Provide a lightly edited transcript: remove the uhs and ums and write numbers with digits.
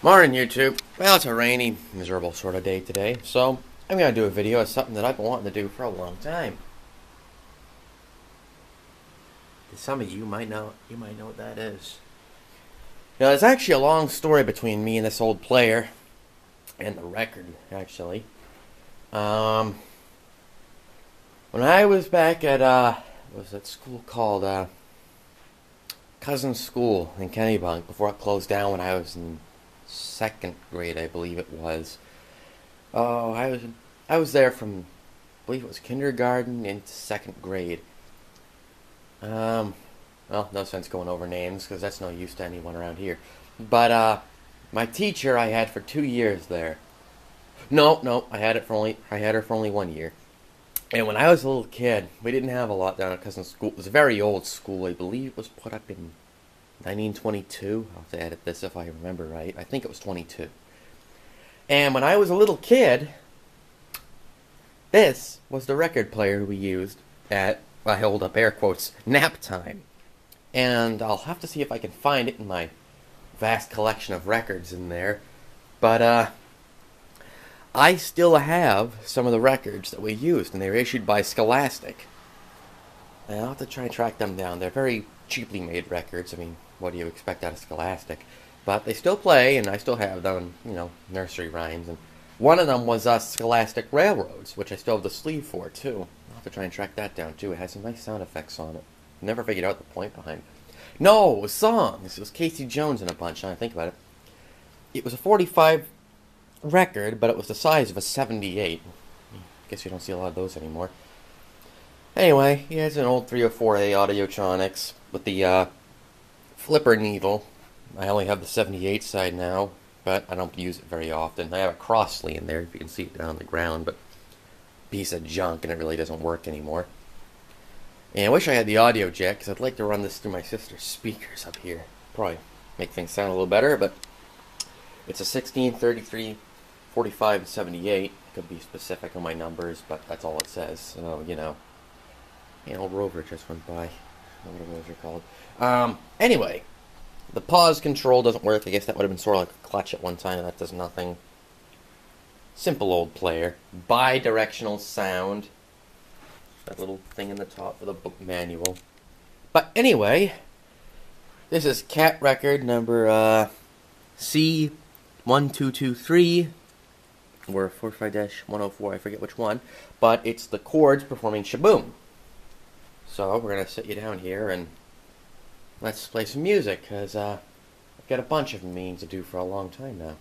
Morning, YouTube. Well, it's a rainy, miserable sort of day today, so I'm going to do a video of something that I've been wanting to do for a long time. Some of you might know what that is. Now, there's actually a long story between me and this old player, and the record, actually. When I was back at, what was that school called, Cousin's School in Kennebunk, before it closed down when I was in second grade, I believe it was. Oh, I was there from, I believe it was kindergarten into second grade. Well, no sense going over names, because that's no use to anyone around here. But, my teacher I had for 2 years there. No, I had her for only 1 year. And when I was a little kid, we didn't have a lot down at Cousin's School. It was a very old school. I believe it was put up in 1922. I'll have to edit this if I remember right. I think it was 22. And when I was a little kid, this was the record player we used at, I hold up air quotes, nap time. And I'll have to see if I can find it in my vast collection of records in there. But, I still have some of the records that we used, and they were issued by Scholastic. And I'll have to try and track them down. They're very cheaply made records. I mean, what do you expect out of Scholastic? But they still play, and I still have them, nursery rhymes. And one of them was Scholastic Railroads, which I still have the sleeve for, too. I'll have to try and track that down, too. It has some nice sound effects on it. Never figured out the point behind it. No, it was songs. It was Casey Jones and a bunch, now I think about it. It was a 45 record, but it was the size of a 78. Guess you don't see a lot of those anymore. Anyway, he has an old 304A Audiotronics with the flipper needle. I only have the 78 side now, but I don't use it very often. I have a Crossley in there, if you can see it down on the ground, but piece of junk, and it really doesn't work anymore. And I wish I had the audio jack, because I'd like to run this through my sister's speakers up here. Probably make things sound a little better, but it's a 16, 33, 45, and 78. Could be specific on my numbers, but that's all it says. So, old Rover just went by. Whatever those are called. Anyway, the pause control doesn't work. I guess that would have been sort of like a clutch at one time, and that does nothing. Simple old player. Bi-directional sound. That little thing in the top for the book manual. But anyway, this is cat record number C1223 or 45-104, I forget which one, but it's the chords performing Shaboom. So we're going to sit you down here and let's play some music, because I've got a bunch of meetings to do for a long time now.